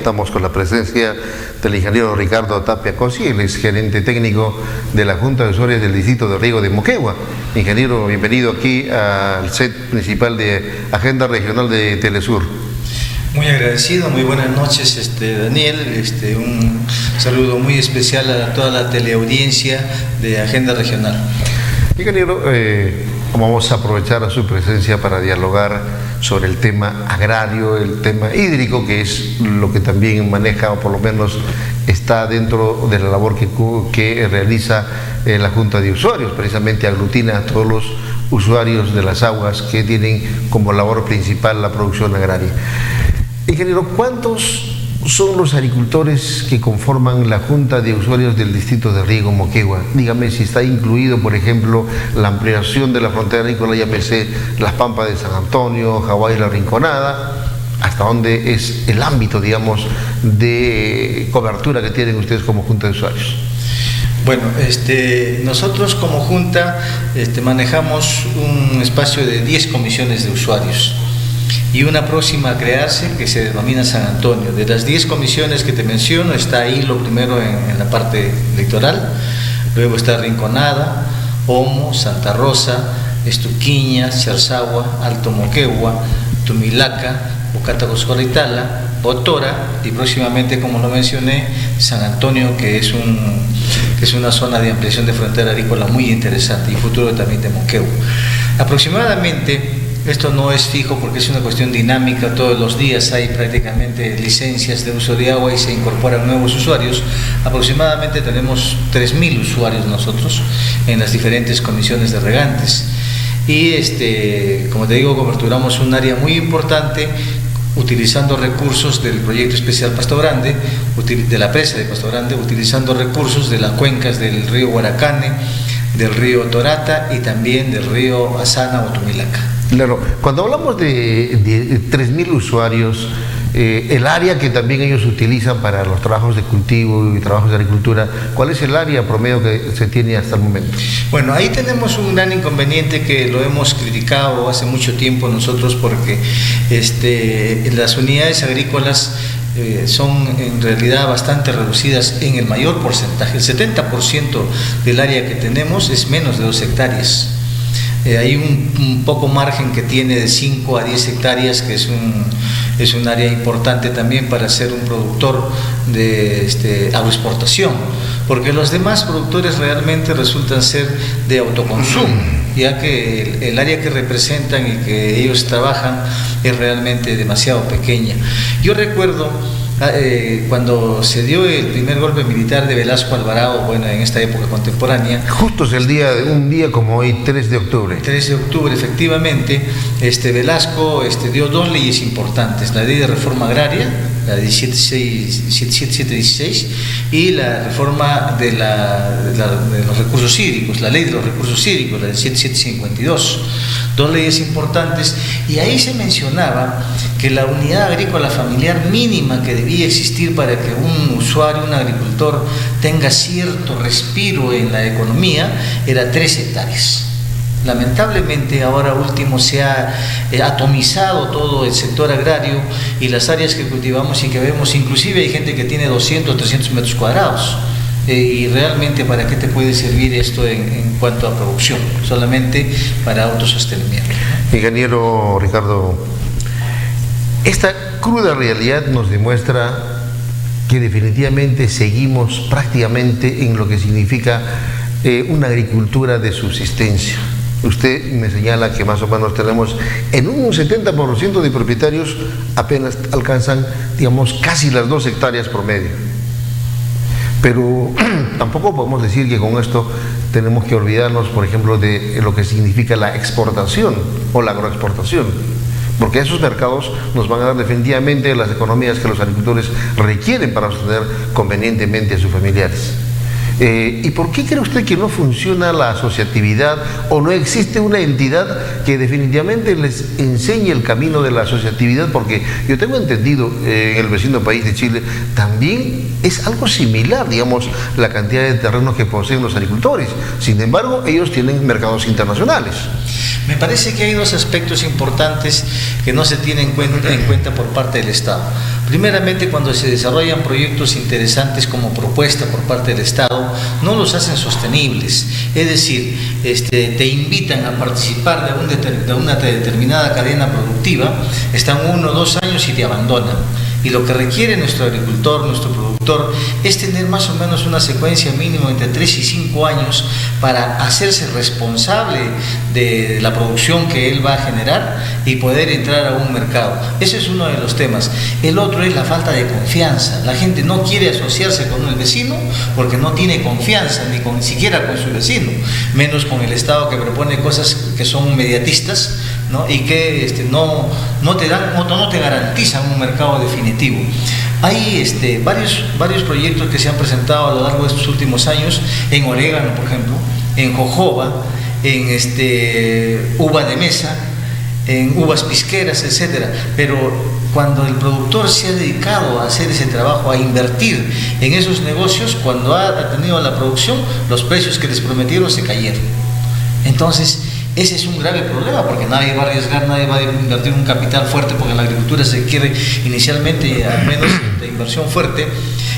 Estamos con la presencia del ingeniero Ricardo Tapia Cossi, él es gerente técnico de la Junta de Usuarios del Distrito de Riego de Moquegua. Ingeniero, bienvenido aquí al set principal de Agenda Regional de Telesur. Muy agradecido, muy buenas noches Daniel, un saludo muy especial a toda la teleaudiencia de Agenda Regional. Ingeniero, vamos a aprovechar a su presencia para dialogar sobre el tema agrario, el tema hídrico, que es lo que también maneja, o por lo menos está dentro de la labor que realiza la Junta de Usuarios, precisamente aglutina a todos los usuarios de las aguas que tienen como labor principal la producción agraria. Ingeniero, ¿cuántos son los agricultores que conforman la Junta de Usuarios del Distrito de Riego Moquegua? Dígame si está incluido, por ejemplo, la ampliación de la frontera agrícola, llámese Las Pampas de San Antonio, Hawái, La Rinconada, hasta dónde es el ámbito, digamos, de cobertura que tienen ustedes como Junta de Usuarios. Bueno, nosotros como Junta manejamos un espacio de 10 comisiones de usuarios y una próxima a crearse que se denomina San Antonio. De las 10 comisiones que te menciono, está ahí lo primero en la parte electoral, luego está Rinconada, Omo, Santa Rosa, Estuquiña, Charzagua, Alto Moquegua, Tumilaca, Ocatagoscoritala, Botora y próximamente, como lo mencioné, San Antonio, que es una zona de ampliación de frontera agrícola muy interesante y futuro también de Moquegua. Aproximadamente, esto no es fijo porque es una cuestión dinámica, todos los días hay prácticamente licencias de uso de agua y se incorporan nuevos usuarios. Aproximadamente tenemos 3.000 usuarios nosotros en las diferentes comisiones de regantes y como te digo, coberturamos un área muy importante utilizando recursos del proyecto especial Pasto Grande, de la presa de Pasto Grande, utilizando recursos de las cuencas del río Huaracane, del río Torata y también del río Asana o Tumilaca. Claro, cuando hablamos de 3.000 usuarios, el área que también ellos utilizan para los trabajos de cultivo y trabajos de agricultura, ¿cuál es el área promedio que se tiene hasta el momento? Bueno, ahí tenemos un gran inconveniente que lo hemos criticado hace mucho tiempo nosotros porque las unidades agrícolas son en realidad bastante reducidas en el mayor porcentaje. El 70% del área que tenemos es menos de 2 hectáreas. Hay un poco margen que tiene de 5 a 10 hectáreas, que es un área importante también para ser un productor de agroexportación, porque los demás productores realmente resultan ser de autoconsumo, ya que el área que representan y que ellos trabajan es realmente demasiado pequeña. Yo recuerdo cuando se dio el primer golpe militar de Velasco Alvarado, bueno, en esta época contemporánea. Justo es un día como hoy, 3 de octubre. 3 de octubre, efectivamente, Velasco dio 2 leyes importantes, la ley de reforma agraria, la de 7716, y la reforma de los recursos hídricos, la ley de los recursos hídricos, la de 7752. 2 leyes importantes, y ahí se mencionaba que la unidad agrícola familiar mínima que debía existir para que un usuario, un agricultor, tenga cierto respiro en la economía era 3 hectáreas. Lamentablemente ahora último se ha atomizado todo el sector agrario y las áreas que cultivamos y que vemos, inclusive hay gente que tiene 200, 300 metros cuadrados. Y realmente, ¿para qué te puede servir esto en cuanto a producción? Solamente para autosostenimiento. Ingeniero Ricardo, esta cruda realidad nos demuestra que definitivamente seguimos prácticamente en lo que significa una agricultura de subsistencia. Usted me señala que más o menos tenemos en un 70% de propietarios apenas alcanzan, digamos, casi las 2 hectáreas promedio. Pero tampoco podemos decir que con esto tenemos que olvidarnos, por ejemplo, de lo que significa la exportación o la agroexportación, porque esos mercados nos van a dar definitivamente las economías que los agricultores requieren para sostener convenientemente a sus familiares. ¿Y por qué cree usted que no funciona la asociatividad o no existe una entidad que definitivamente les enseñe el camino de la asociatividad? Porque yo tengo entendido en el vecino país de Chile también es algo similar, digamos, la cantidad de terrenos que poseen los agricultores. Sin embargo, ellos tienen mercados internacionales. Me parece que hay dos aspectos importantes que no se tienen en cuenta por parte del Estado. Primeramente, cuando se desarrollan proyectos interesantes como propuesta por parte del Estado, no los hacen sostenibles. Es decir, te invitan a participar de una determinada cadena productiva, están 1 o 2 años y te abandonan. Y lo que requiere nuestro agricultor, nuestro productor, es tener más o menos una secuencia mínima entre 3 y 5 años para hacerse responsable de la producción que él va a generar y poder entrar a un mercado. Ese es uno de los temas. El otro es la falta de confianza. La gente no quiere asociarse con el vecino porque no tiene confianza ni siquiera con su vecino, menos con el Estado, que propone cosas que son mediatistas, ¿no? Y que no te garantizan un mercado definitivo. Hay varios proyectos que se han presentado a lo largo de estos últimos años, en orégano, por ejemplo, en jojoba, en uva de mesa, en uvas pisqueras, etcétera. Pero cuando el productor se ha dedicado a hacer ese trabajo, a invertir en esos negocios, cuando ha tenido la producción, los precios que les prometieron se cayeron. Entonces, ese es un grave problema, porque nadie va a arriesgar, nadie va a invertir un capital fuerte, porque en la agricultura se quiere inicialmente al menos de inversión fuerte.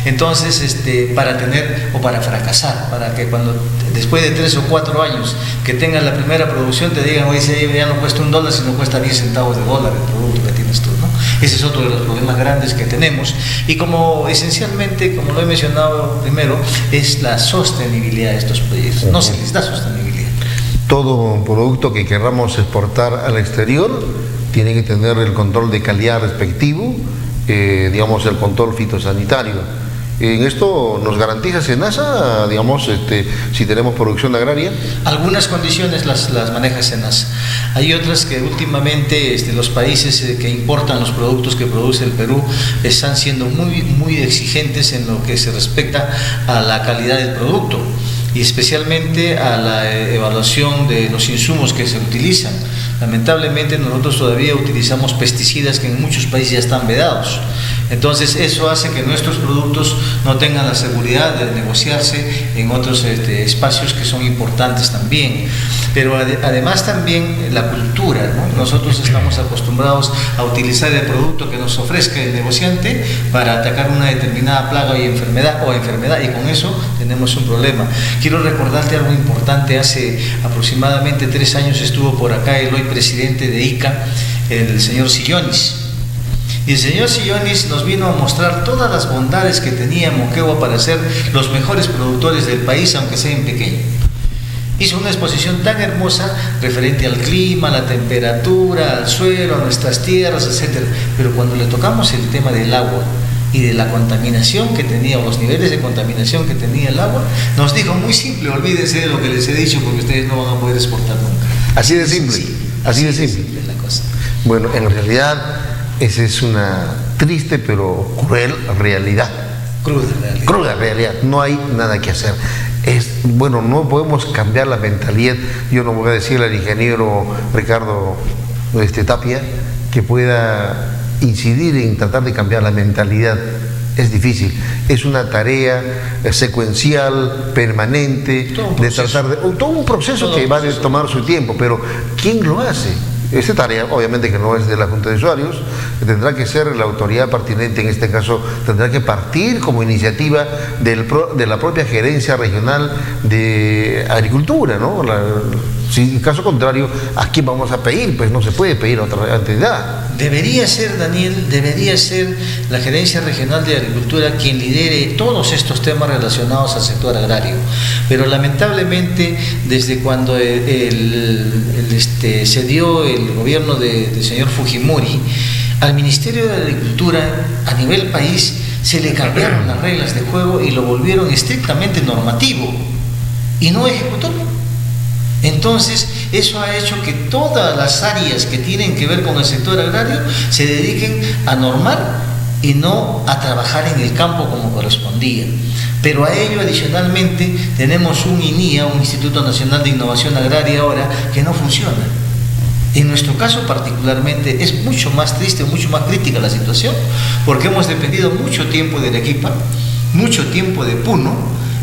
Entonces, para tener o para fracasar, para que cuando después de 3 o 4 años que tengas la primera producción te digan, oye, ya no cuesta $1, sino cuesta 10 centavos de dólar el producto que tienes tú, ¿no? Ese es otro de los problemas grandes que tenemos, y como esencialmente, como lo he mencionado primero, es la sostenibilidad de estos proyectos. No se les da sostenibilidad. Todo producto que queramos exportar al exterior tiene que tener el control de calidad respectivo, digamos el control fitosanitario. En esto nos garantiza SENASA, digamos, si tenemos producción agraria. Algunas condiciones las maneja SENASA. Hay otras que últimamente los países que importan los productos que produce el Perú están siendo muy exigentes en lo que se respecta a la calidad del producto, y especialmente a la evaluación de los insumos que se utilizan. Lamentablemente nosotros todavía utilizamos pesticidas que en muchos países ya están vedados. Entonces eso hace que nuestros productos no tengan la seguridad de negociarse en otros espacios que son importantes también. Pero además también la cultura, ¿no? Nosotros estamos acostumbrados a utilizar el producto que nos ofrezca el negociante para atacar una determinada plaga y enfermedad, y con eso tenemos un problema. Quiero recordarte algo importante. Hace aproximadamente 3 años estuvo por acá el hoy presidente de ICA, el señor Sillonis. Y el señor Sillonis nos vino a mostrar todas las bondades que tenía Moquegua para ser los mejores productores del país, aunque sea en pequeño. Hizo una exposición tan hermosa referente al clima, a la temperatura, al suelo, a nuestras tierras, etc. Pero cuando le tocamos el tema del agua y de la contaminación que tenía, o los niveles de contaminación que tenía el agua, nos dijo muy simple: olvídense de lo que les he dicho, porque ustedes no van a poder exportar nunca. Así de simple, sí, así de simple la cosa. Bueno, en realidad esa es una triste pero cruel realidad. Cruda realidad. No hay nada que hacer. Bueno, no podemos cambiar la mentalidad. Yo no voy a decirle al ingeniero Ricardo Tapia que pueda incidir en tratar de cambiar la mentalidad. Es difícil, es una tarea secuencial, permanente, todo un proceso que va a tomar su tiempo, pero ¿quién lo hace? Esta tarea, obviamente que no es de la Junta de Usuarios, tendrá que ser la autoridad pertinente, en este caso tendrá que partir como iniciativa de la propia gerencia regional de agricultura, ¿no? Si en caso contrario, ¿a quién vamos a pedir? Pues no se puede pedir a otra entidad. Debería ser, Daniel, la Gerencia Regional de Agricultura quien lidere todos estos temas relacionados al sector agrario. Pero lamentablemente, desde cuando se dio el gobierno del señor Fujimori, al Ministerio de Agricultura a nivel país se le cambiaron las reglas de juego y lo volvieron estrictamente normativo y no ejecutor. Entonces, eso ha hecho que todas las áreas que tienen que ver con el sector agrario se dediquen a normar y no a trabajar en el campo como correspondía. Pero a ello, adicionalmente, tenemos un INIA, un Instituto Nacional de Innovación Agraria ahora, que no funciona. En nuestro caso particularmente es mucho más triste, mucho más crítica la situación, porque hemos dependido mucho tiempo de Arequipa, mucho tiempo de Puno,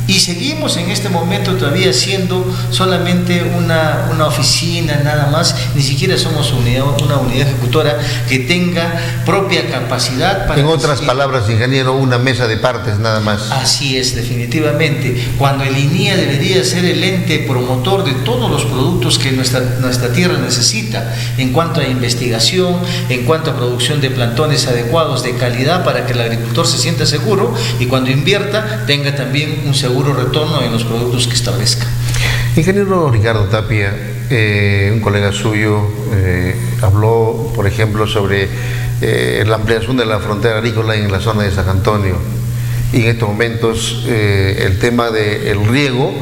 Y seguimos en este momento todavía siendo solamente una oficina nada más, ni siquiera somos una unidad ejecutora que tenga propia capacidad para... En otras palabras, ingeniero, una mesa de partes nada más. Así es, definitivamente. Cuando el INIA debería ser el ente promotor de todos los productos que nuestra tierra necesita, en cuanto a investigación, en cuanto a producción de plantones adecuados, de calidad, para que el agricultor se sienta seguro y cuando invierta tenga también un seguro retorno en los productos que establezca. Ingeniero Ricardo Tapia, un colega suyo habló, por ejemplo, sobre la ampliación de la frontera agrícola en la zona de San Antonio. Y en estos momentos el tema del riego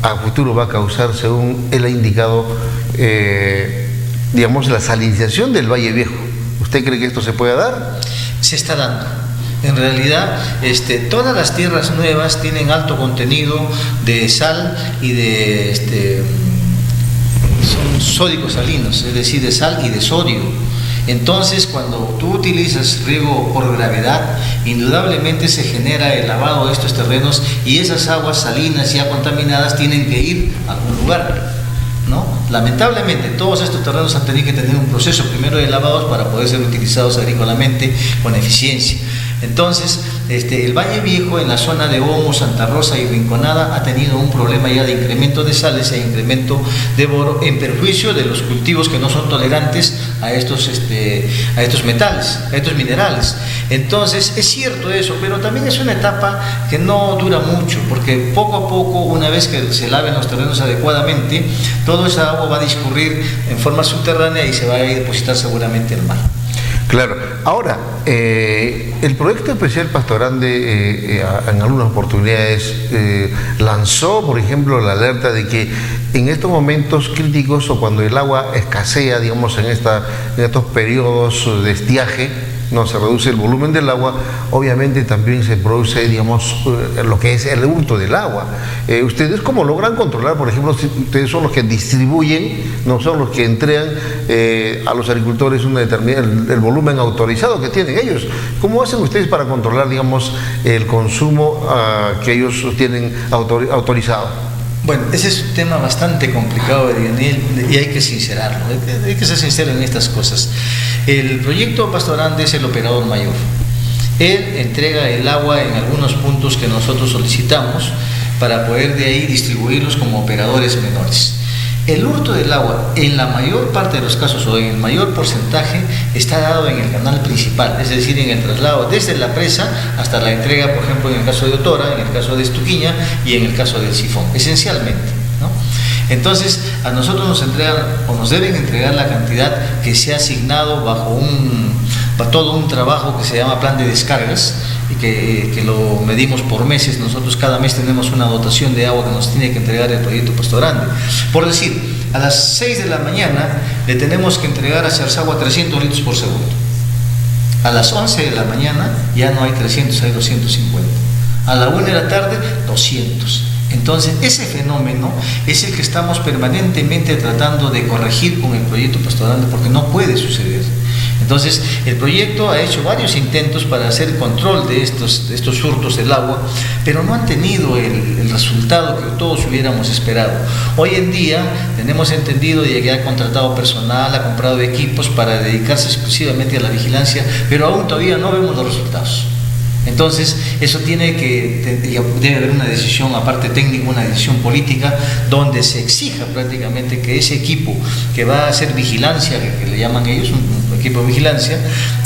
a futuro va a causar, según él ha indicado, digamos, la salinización del Valle Viejo. ¿Usted cree que esto se puede dar? Se está dando. En realidad, todas las tierras nuevas tienen alto contenido de sal y de son sódicos salinos, es decir, de sal y de sodio. Entonces, cuando tú utilizas riego por gravedad, indudablemente se genera el lavado de estos terrenos y esas aguas salinas ya contaminadas tienen que ir a algún lugar, ¿no? Lamentablemente, todos estos terrenos han tenido que tener un proceso primero de lavados para poder ser utilizados agrícolamente con eficiencia. Entonces, el Valle Viejo en la zona de Omo, Santa Rosa y Rinconada ha tenido un problema ya de incremento de sales e incremento de boro en perjuicio de los cultivos que no son tolerantes a estos metales, a estos minerales. Entonces, es cierto eso, pero también es una etapa que no dura mucho, porque poco a poco, una vez que se laven los terrenos adecuadamente, toda esa agua va a discurrir en forma subterránea y se va a depositar seguramente al mar. Claro. Ahora, el proyecto especial Pasto Grande en algunas oportunidades lanzó, por ejemplo, la alerta de que en estos momentos críticos o cuando el agua escasea, digamos, en estos periodos de estiaje, no se reduce el volumen del agua, obviamente también se produce, digamos, lo que es el hurto del agua. ¿Ustedes cómo logran controlar, por ejemplo, si ustedes son los que distribuyen, no son los que entregan a los agricultores el volumen autorizado que tienen ellos? ¿Cómo hacen ustedes para controlar, digamos, el consumo que ellos tienen autorizado? Bueno, ese es un tema bastante complicado, y hay que sincerarlo, hay que ser sincero en estas cosas. El proyecto Pasto Grande es el operador mayor. Él entrega el agua en algunos puntos que nosotros solicitamos para poder de ahí distribuirlos como operadores menores. El hurto del agua, en la mayor parte de los casos o en el mayor porcentaje, está dado en el canal principal, es decir, en el traslado desde la presa hasta la entrega, por ejemplo, en el caso de Otora, en el caso de Estuquiña y en el caso del Sifón, esencialmente, ¿no? Entonces, a nosotros nos entregan o nos deben entregar la cantidad que se ha asignado bajo todo un trabajo que se llama plan de descargas y que lo medimos por meses. Nosotros cada mes tenemos una dotación de agua que nos tiene que entregar el proyecto Pasto Grande. Por decir, a las 6 de la mañana le tenemos que entregar a Charzagua 300 litros por segundo. A las 11 de la mañana ya no hay 300, hay 250. A la 1 de la tarde, 200. Entonces, ese fenómeno es el que estamos permanentemente tratando de corregir con el proyecto Pasto Grande, porque no puede suceder. Entonces, el proyecto ha hecho varios intentos para hacer control de estos hurtos del agua, pero no han tenido el resultado que todos hubiéramos esperado. Hoy en día tenemos entendido de que ha contratado personal, ha comprado equipos para dedicarse exclusivamente a la vigilancia, pero aún todavía no vemos los resultados. Entonces, eso debe haber una decisión, aparte técnica, una decisión política, donde se exija prácticamente que ese equipo que va a hacer vigilancia, que le llaman ellos un equipo de vigilancia,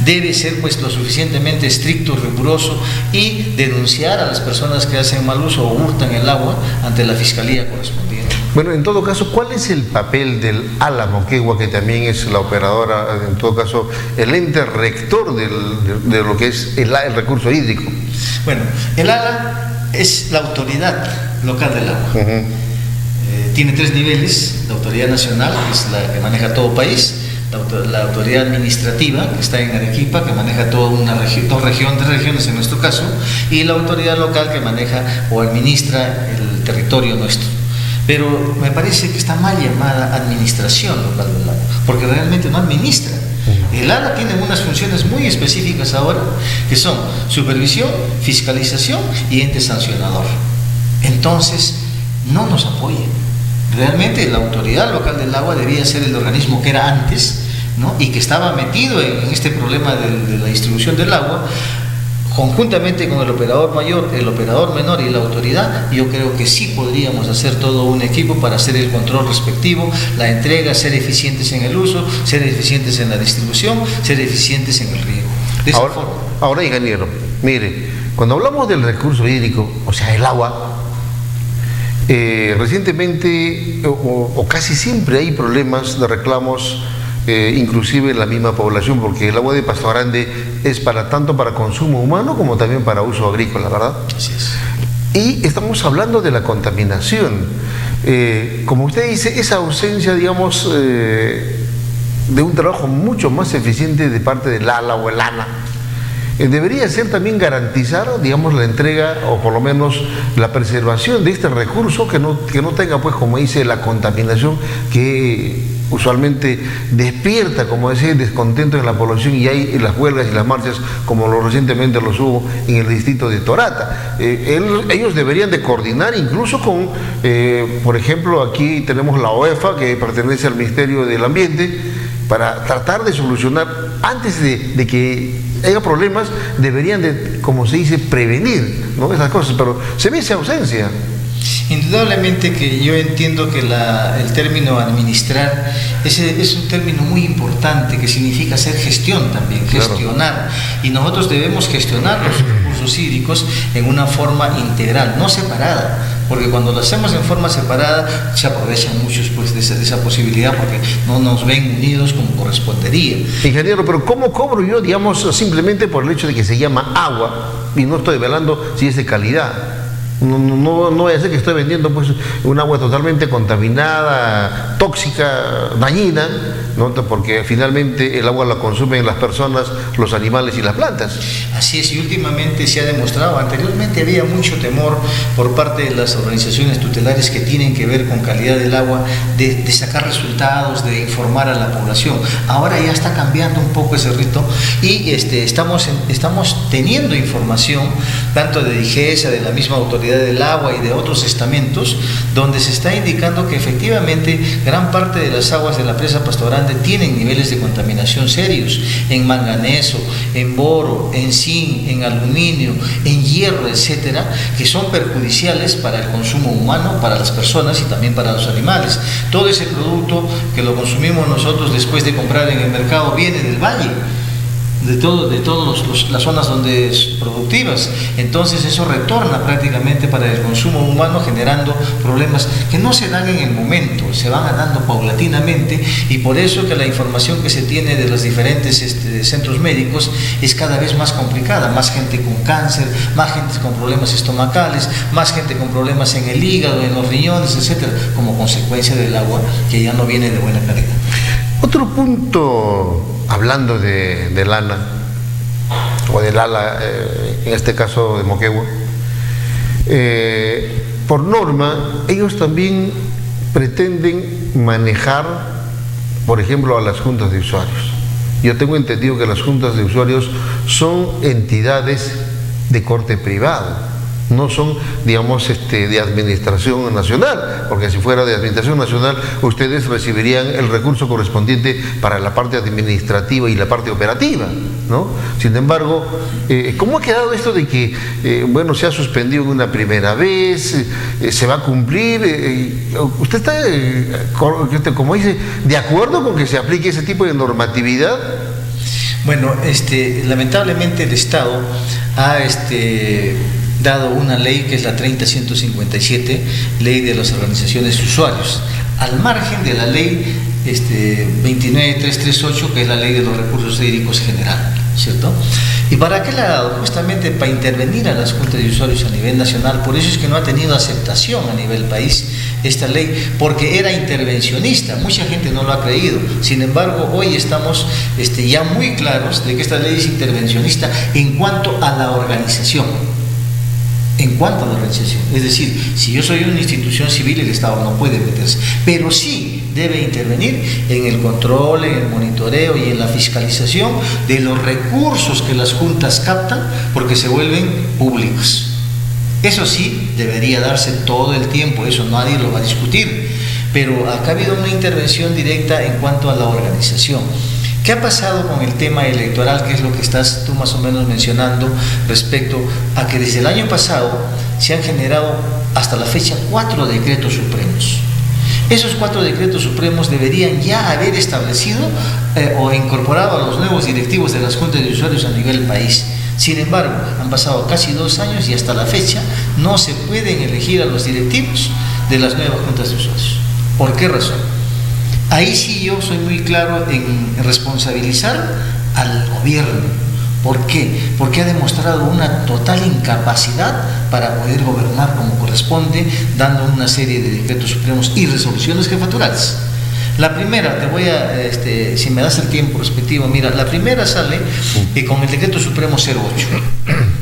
debe ser pues lo suficientemente estricto, riguroso y denunciar a las personas que hacen mal uso o hurtan el agua ante la fiscalía correspondiente. Bueno, en todo caso, ¿cuál es el papel del ALA Moquegua, que también es la operadora, en todo caso, el ente rector de lo que es el recurso hídrico? Bueno, el ALA es la autoridad local del agua. Tiene 3 niveles: la autoridad nacional, que es la que maneja todo país; la autoridad administrativa, que está en Arequipa, que maneja toda una región, 3 regiones en nuestro caso; y la autoridad local, que maneja o administra el territorio nuestro. Pero me parece que está mal llamada administración local del agua, porque realmente no administra. El ALA tiene unas funciones muy específicas ahora, que son supervisión, fiscalización y ente sancionador. entonces no nos apoya. Realmente la autoridad local del agua debía ser el organismo que era antes, ¿no? Y que estaba metido en este problema de la distribución del agua, conjuntamente con el operador mayor, el operador menor y la autoridad. Yo creo que sí podríamos hacer todo un equipo para hacer el control respectivo, la entrega, ser eficientes en el uso, ser eficientes en la distribución, ser eficientes en el riego. De esa forma. Ahora, ingeniero, mire, cuando hablamos del recurso hídrico, o sea, el agua, recientemente o casi siempre hay problemas de reclamos, inclusive en la misma población, porque el agua de Pasto Grande es tanto para consumo humano como también para uso agrícola, ¿verdad? Así es. Y estamos hablando de la contaminación. Como usted dice, esa ausencia, digamos, de un trabajo mucho más eficiente de parte del ALA o el ANA, debería ser también garantizar, digamos, la entrega o por lo menos la preservación de este recurso que no tenga, pues, como dice, la contaminación que usualmente despierta, como decía, descontento en la población, y hay las huelgas y las marchas como recientemente los hubo en el distrito de Torata. Ellos deberían de coordinar incluso con, por ejemplo, aquí tenemos la OEFA, que pertenece al Ministerio del Ambiente, para tratar de solucionar, antes de que haya problemas, deberían de, como se dice, prevenir, ¿no?, esas cosas, pero se ve esa ausencia. Indudablemente que yo entiendo que el término administrar es un término muy importante, que significa hacer gestión también, gestionar, y nosotros debemos gestionar los recursos hídricos en una forma integral, no separada, porque cuando lo hacemos en forma separada se aprovechan muchos, pues, de esa posibilidad, porque no nos ven unidos como correspondería. Ingeniero, pero ¿cómo cobro yo, digamos, simplemente por el hecho de que se llama agua y no estoy velando si es de calidad? No voy a ser que estoy vendiendo, pues, un agua totalmente contaminada, tóxica, dañina, ¿no?, porque finalmente el agua la consumen las personas, los animales y las plantas. Así es, y últimamente se ha demostrado. Anteriormente había mucho temor por parte de las organizaciones tutelares que tienen que ver con calidad del agua, de sacar resultados, de informar a la población. Ahora ya está cambiando un poco ese rito, y estamos teniendo información tanto de DIGESA, de la misma autoridad del agua y de otros estamentos, donde se está indicando que efectivamente gran parte de las aguas de la presa Pasto Grande tienen niveles de contaminación serios, en manganeso, en boro, en zinc, en aluminio, en hierro, etcétera, que son perjudiciales para el consumo humano, para las personas y también para los animales. Todo ese producto que lo consumimos nosotros después de comprar en el mercado viene del valle, de todas las zonas donde es productivas. Entonces eso retorna prácticamente para el consumo humano, generando problemas que no se dan en el momento, se van dando paulatinamente, y por eso que la información que se tiene de los diferentes centros médicos es cada vez más complicada. Más gente con cáncer, más gente con problemas estomacales, más gente con problemas en el hígado, en los riñones, etcétera, como consecuencia del agua que ya no viene de buena calidad. Otro punto, hablando del ANA o del ALA, en este caso de Moquegua, por norma ellos también pretenden manejar, por ejemplo, a las juntas de usuarios. Yo tengo entendido que las juntas de usuarios son entidades de corte privado, no son, digamos, de administración nacional, porque si fuera de administración nacional ustedes recibirían el recurso correspondiente para la parte administrativa y la parte operativa, ¿no? Sin embargo, ¿cómo ha quedado esto de que, bueno, se ha suspendido una primera vez, se va a cumplir? ¿Usted está, como dice, de acuerdo con que se aplique ese tipo de normatividad? Bueno, lamentablemente el Estado ha dado una ley que es la 30.157, ley de las organizaciones de usuarios, al margen de la ley 29.338, que es la ley de los recursos hídricos general, ¿cierto? ¿Y para qué la ha dado? Justamente para intervenir a las juntas de usuarios a nivel nacional. Por eso es que no ha tenido aceptación a nivel país esta ley, porque era intervencionista. Mucha gente no lo ha creído. Sin embargo, hoy estamos ya muy claros de que esta ley es intervencionista en cuanto a la organización. En cuanto a la organización, es decir, si yo soy una institución civil, el Estado no puede meterse, pero sí debe intervenir en el control, en el monitoreo y en la fiscalización de los recursos que las juntas captan, porque se vuelven públicos. Eso sí, debería darse todo el tiempo, eso nadie lo va a discutir, pero acá ha habido una intervención directa en cuanto a la organización. ¿Qué ha pasado con el tema electoral, que es lo que estás tú más o menos mencionando, respecto a que desde el año pasado se han generado hasta la fecha 4 decretos supremos? Esos 4 decretos supremos deberían ya haber establecido o incorporado a los nuevos directivos de las juntas de usuarios a nivel país. Sin embargo, han pasado casi 2 años y hasta la fecha no se pueden elegir a los directivos de las nuevas juntas de usuarios. ¿Por qué razón? Ahí sí yo soy muy claro en responsabilizar al gobierno. ¿Por qué? Porque ha demostrado una total incapacidad para poder gobernar como corresponde, dando una serie de decretos supremos y resoluciones jefaturales. La primera, te voy a, si me das el tiempo respectivo, mira, la primera sale con el decreto supremo 08.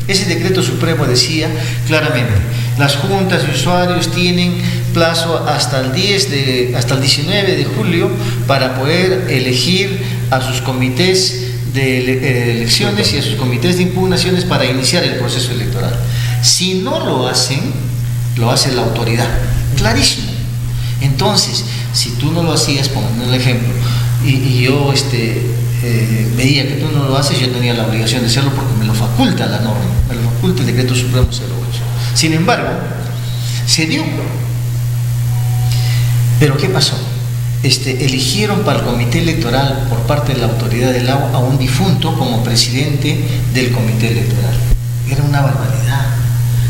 Ese decreto supremo decía claramente, las juntas de usuarios tienen plazo hasta el 19 de julio para poder elegir a sus comités de elecciones y a sus comités de impugnaciones para iniciar el proceso electoral. Si no lo hacen, lo hace la autoridad. Clarísimo. Entonces, si tú no lo hacías, pongamos el ejemplo, y yo veía que tú no lo haces, yo tenía la obligación de hacerlo porque me lo faculta la norma, me lo faculta el decreto supremo 08. Sin embargo, se dio. Pero ¿qué pasó? Eligieron para el comité electoral por parte de la autoridad del agua a un difunto como presidente del comité electoral. Era una barbaridad.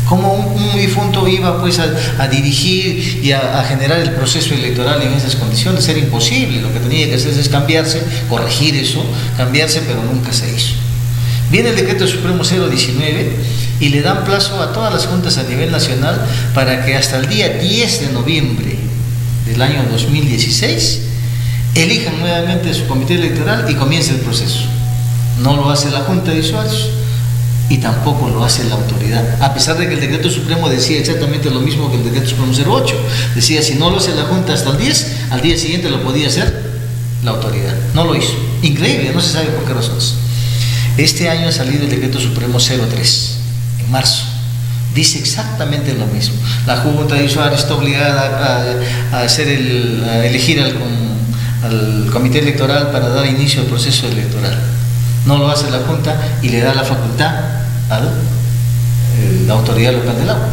¿Cómo un difunto iba pues a dirigir y a generar el proceso electoral en esas condiciones? Era imposible. Lo que tenía que hacer es cambiarse, corregir eso, cambiarse, pero nunca se hizo. Viene el decreto supremo 019 y le dan plazo a todas las juntas a nivel nacional para que hasta el día 10 de noviembre del año 2016 elijan nuevamente su comité electoral y comience el proceso. No lo hace la Junta de Usuarios y tampoco lo hace la autoridad, a pesar de que el decreto supremo decía exactamente lo mismo que el decreto supremo 08. Decía, si no lo hace la Junta hasta el 10, al día siguiente lo podía hacer la autoridad. No lo hizo. Increíble, no se sabe por qué razones. Este año ha salido el decreto supremo 03, en marzo. Dice exactamente lo mismo. La Junta de Usuarios está obligada a elegir al comité electoral para dar inicio al proceso electoral. No lo hace la Junta y le da la facultad a la autoridad local del agua.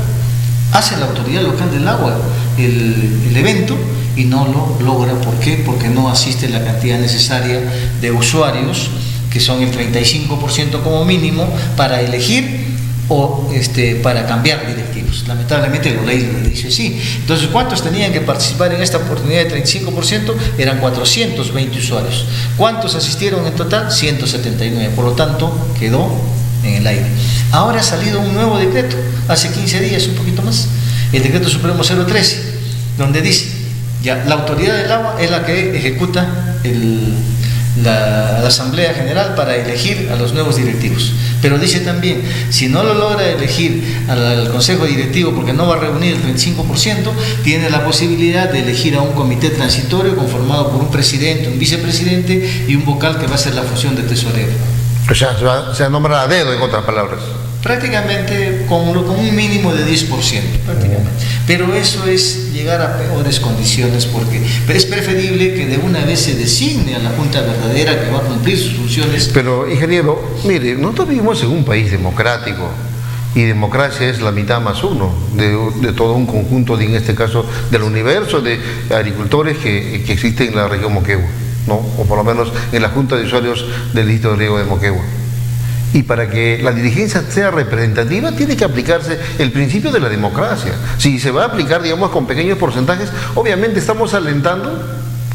Hace la autoridad local del agua el evento y no lo logra. ¿Por qué? Porque no asiste la cantidad necesaria de usuarios, que son el 35% como mínimo, para elegir o para cambiar directivos. Lamentablemente la ley le dice sí. Entonces, ¿cuántos tenían que participar en esta oportunidad de 35%? Eran 420 usuarios. ¿Cuántos asistieron en total? 179. Por lo tanto, quedó en el aire. Ahora ha salido un nuevo decreto, hace 15 días, un poquito más, el decreto supremo 013, donde dice, ya, la autoridad del agua es la que ejecuta la Asamblea General para elegir a los nuevos directivos. Pero dice también, si no lo logra elegir al Consejo Directivo porque no va a reunir el 35%, tiene la posibilidad de elegir a un comité transitorio conformado por un presidente, un vicepresidente y un vocal que va a hacer la función de tesorero. O sea, se nombra a dedo, en otras palabras. Prácticamente con un mínimo de 10%, prácticamente. Pero eso es llegar a peores condiciones, porque es preferible que de una vez se designe a la Junta verdadera que va a cumplir sus funciones. Pero, ingeniero, mire, nosotros vivimos en un país democrático y democracia es la mitad más uno de todo un conjunto, en este caso, del universo de agricultores que existe en la región Moquegua, ¿no? O por lo menos en la Junta de Usuarios del Distrito de Riego de Moquegua. Y para que la dirigencia sea representativa tiene que aplicarse el principio de la democracia. Si se va a aplicar, digamos, con pequeños porcentajes, obviamente estamos alentando,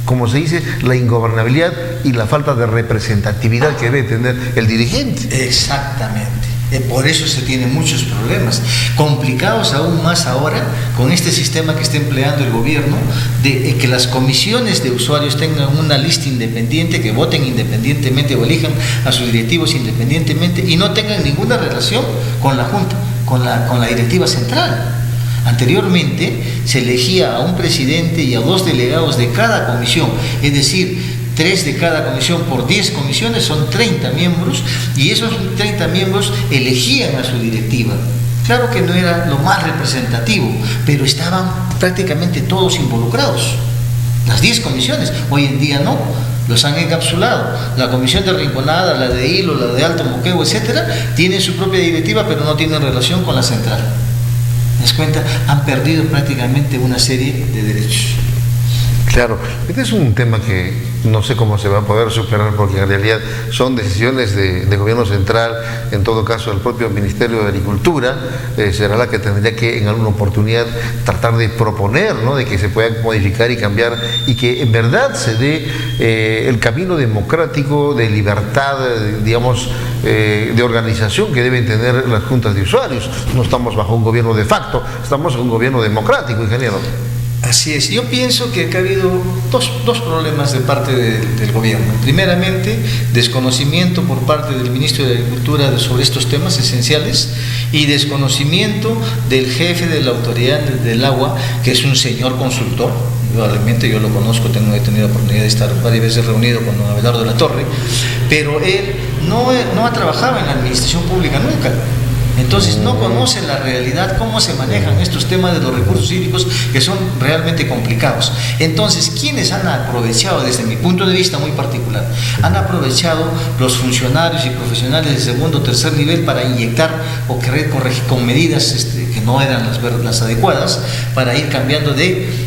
como se dice, la ingobernabilidad y la falta de representatividad que debe tener el dirigente. Exactamente. Por eso se tienen muchos problemas, complicados aún más ahora con este sistema que está empleando el gobierno, de que las comisiones de usuarios tengan una lista independiente, que voten independientemente o elijan a sus directivos independientemente y no tengan ninguna relación con la Junta, con la directiva central. Anteriormente se elegía a un presidente y a 2 delegados de cada comisión, es decir, 3 de cada comisión por 10 comisiones, son 30 miembros, y esos 30 miembros elegían a su directiva. Claro que no era lo más representativo, pero estaban prácticamente todos involucrados. Las 10 comisiones, hoy en día no, los han encapsulado. La comisión de Rinconada, la de Hilo, la de Alto Moquegua, etcétera, tienen su propia directiva, pero no tienen relación con la central. ¿Te das cuenta? Han perdido prácticamente una serie de derechos. Claro, este es un tema que no sé cómo se va a poder superar, porque en realidad son decisiones de gobierno central. En todo caso, el propio Ministerio de Agricultura será la que tendría que en alguna oportunidad tratar de proponer, ¿no?, de que se pueda modificar y cambiar, y que en verdad se dé el camino democrático de libertad, digamos, de organización que deben tener las juntas de usuarios. No estamos bajo un gobierno de facto, estamos en un gobierno democrático, ingeniero. Así es, yo pienso que ha habido dos problemas de parte del gobierno. Primeramente, desconocimiento por parte del ministro de Agricultura sobre estos temas esenciales, y desconocimiento del jefe de la autoridad del agua, que es un señor consultor. Realmente yo lo conozco, he tenido oportunidad de estar varias veces reunido con don Abelardo de la Torre, pero él no ha trabajado en la administración pública nunca. Entonces no conocen la realidad, cómo se manejan estos temas de los recursos hídricos, que son realmente complicados. Entonces, ¿quiénes han aprovechado, desde mi punto de vista muy particular? Han aprovechado los funcionarios y profesionales de segundo o tercer nivel para inyectar o querer corregir con medidas que no eran las adecuadas, para ir cambiando de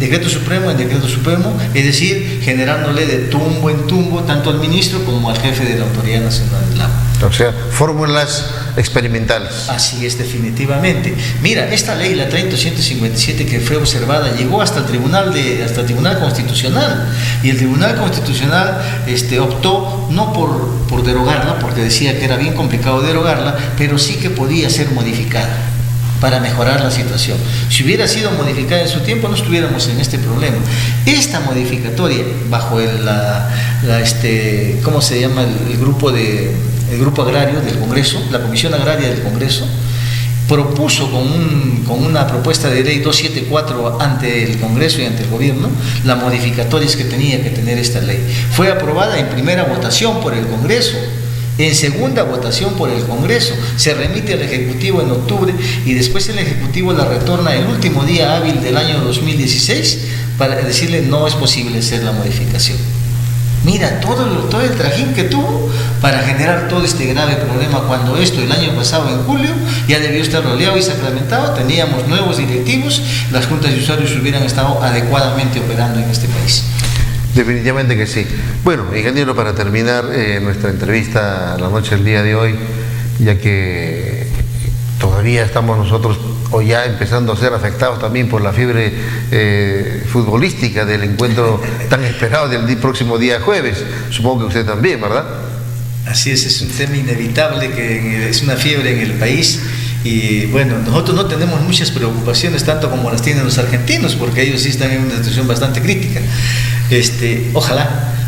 decreto supremo en decreto supremo, es decir, generándole de tumbo en tumbo tanto al ministro como al jefe de la Autoridad Nacional del Agua. O sea, fórmulas experimentales. Así es, definitivamente. Mira, esta ley, la 30.157, que fue observada, llegó hasta el Tribunal Constitucional, y el Tribunal Constitucional optó no por derogarla, porque decía que era bien complicado derogarla, pero sí que podía ser modificada para mejorar la situación. Si hubiera sido modificada en su tiempo, no estuviéramos en este problema. Esta modificatoria, bajo ¿cómo se llama? El grupo agrario del Congreso, la Comisión Agraria del Congreso, propuso con una propuesta de ley 274 ante el Congreso y ante el Gobierno las modificatorias que tenía que tener esta ley. Fue aprobada en primera votación por el Congreso, en segunda votación por el Congreso, se remite al Ejecutivo en octubre, y después el Ejecutivo la retorna el último día hábil del año 2016 para decirle no es posible hacer la modificación. Mira, todo el trajín que tuvo para generar todo este grave problema, cuando esto el año pasado, en julio, ya debió estar rodeado y sacramentado, teníamos nuevos directivos, las juntas de usuarios hubieran estado adecuadamente operando en este país. Definitivamente que sí. Bueno, ingeniero, para terminar nuestra entrevista a la noche del día de hoy, ya que todavía estamos nosotros o ya empezando a ser afectados también por la fiebre futbolística del encuentro tan esperado del próximo día jueves, supongo que usted también, ¿verdad? Así es un tema inevitable, que es una fiebre en el país. Y bueno, nosotros no tenemos muchas preocupaciones, tanto como las tienen los argentinos, porque ellos sí están en una situación bastante crítica.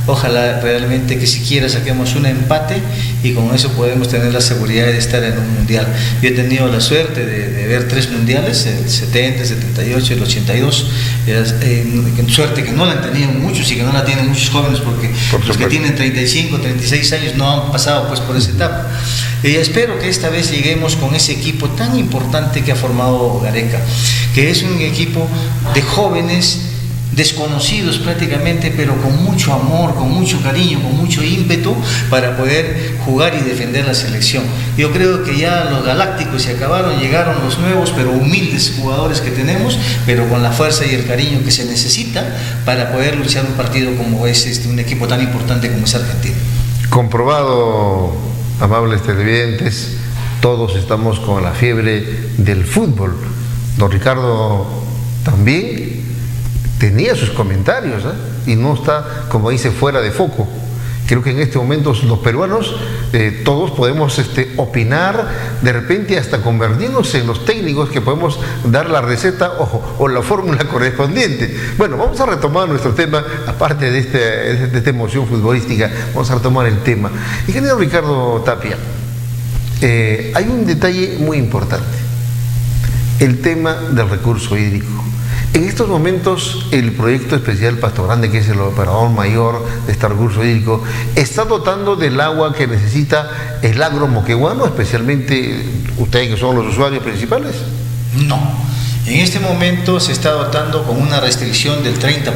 Ojalá realmente que siquiera saquemos un empate, y con eso podemos tener la seguridad de estar en un mundial. Yo he tenido la suerte de ver 3 mundiales, el 70, el 78 y el 82. Suerte que no la han tenido muchos y que no la tienen muchos jóvenes, porque los que tienen 35, 36 años no han pasado pues por esa etapa. Y espero que esta vez lleguemos con ese equipo tan importante que ha formado Gareca, que es un equipo de jóvenes desconocidos prácticamente, pero con mucho amor, con mucho cariño, con mucho ímpetu para poder jugar y defender la selección. Yo creo que ya los galácticos se acabaron, llegaron los nuevos pero humildes jugadores que tenemos, pero con la fuerza y el cariño que se necesita para poder luchar un partido como es un equipo tan importante como es Argentina. Comprobado, amables televidentes, todos estamos con la fiebre del fútbol. Don Ricardo también tenía sus comentarios, y no está, como dice, fuera de foco. Creo que en este momento los peruanos todos podemos opinar, de repente hasta convertirnos en los técnicos que podemos dar la receta o la fórmula correspondiente. Bueno, vamos a retomar nuestro tema, aparte de esta emoción futbolística, vamos a retomar el tema. Ingeniero Ricardo Tapia, hay un detalle muy importante, el tema del recurso hídrico. En estos momentos, el proyecto especial Pasto Grande, que es el operador mayor de este recurso hídrico, está dotando del agua que necesita el agro moqueguano, especialmente ustedes que son los usuarios principales. No, en este momento se está dotando con una restricción del 30%,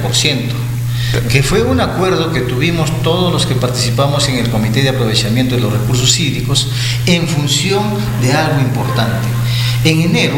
que fue un acuerdo que tuvimos todos los que participamos en el Comité de Aprovechamiento de los Recursos Hídricos en función de algo importante. En enero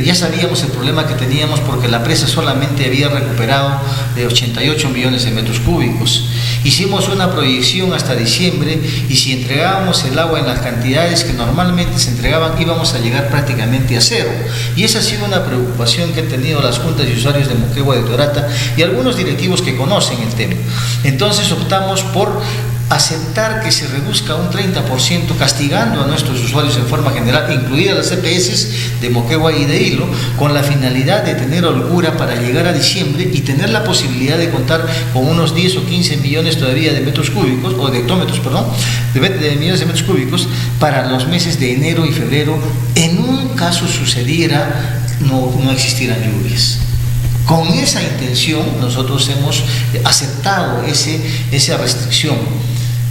ya sabíamos el problema que teníamos porque la presa solamente había recuperado 88 millones de metros cúbicos. Hicimos una proyección hasta diciembre y si entregábamos el agua en las cantidades que normalmente se entregaban íbamos a llegar prácticamente a cero. Y esa ha sido una preocupación que han tenido las juntas y usuarios de Moquegua, de Torata y algunos directivos que conocen el tema. Entonces optamos por aceptar que se reduzca un 30%, castigando a nuestros usuarios en forma general, incluidas las EPS de Moquegua y de Hilo, con la finalidad de tener holgura para llegar a diciembre y tener la posibilidad de contar con unos 10 o 15 millones todavía de metros cúbicos, o de hectómetros, perdón, de millones de metros cúbicos para los meses de enero y febrero, en un caso sucediera no existieran lluvias. Con esa intención nosotros hemos aceptado esa restricción,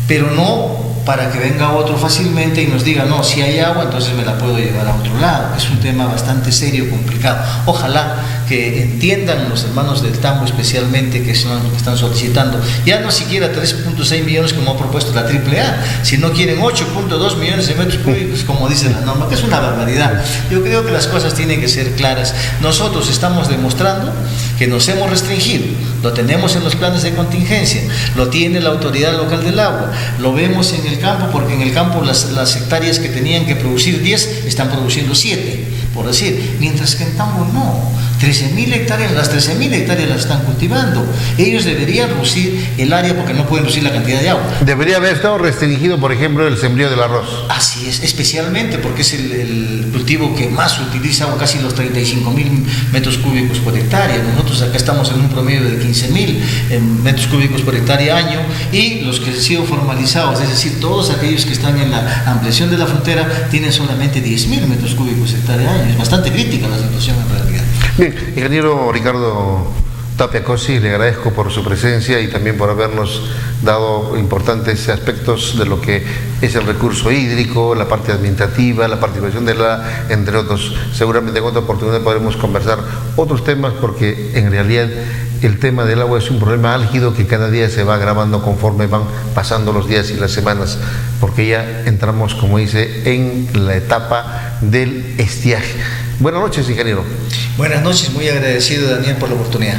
pero no para que venga otro fácilmente y nos diga, no, si hay agua, entonces me la puedo llevar a otro lado. Es un tema bastante serio, complicado. Ojalá que entiendan los hermanos del Tambo especialmente que son los que están solicitando, ya no siquiera 3.6 millones como ha propuesto la AAA, sino quieren 8.2 millones de metros cúbicos, como dice la norma, que es una barbaridad. Yo creo que las cosas tienen que ser claras. Nosotros estamos demostrando que nos hemos restringido, lo tenemos en los planes de contingencia, lo tiene la autoridad local del agua, lo vemos en el campo, porque en el campo las hectáreas que tenían que producir 10 están produciendo 7, por decir, mientras que en Tambo no. 13.000 hectáreas, las 13.000 hectáreas las están cultivando. Ellos deberían reducir el área porque no pueden reducir la cantidad de agua. Debería haber estado restringido, por ejemplo, el sembrío del arroz. Así es, especialmente porque es el cultivo que más utiliza agua, casi los 35.000 metros cúbicos por hectárea. Nosotros acá estamos en un promedio de 15.000 metros cúbicos por hectárea año, y los que han sido formalizados, es decir, todos aquellos que están en la ampliación de la frontera, tienen solamente 10.000 metros cúbicos hectárea año. Es bastante crítica la situación en realidad. Bien, ingeniero Ricardo Tapia Cossi, le agradezco por su presencia y también por habernos dado importantes aspectos de lo que es el recurso hídrico, la parte administrativa, la participación de entre otros. Seguramente en otra oportunidad podremos conversar otros temas, porque en realidad el tema del agua es un problema álgido que cada día se va agravando conforme van pasando los días y las semanas, porque ya entramos, como dice, en la etapa del estiaje. Buenas noches, ingeniero. Buenas noches, muy agradecido, Daniel, por la oportunidad.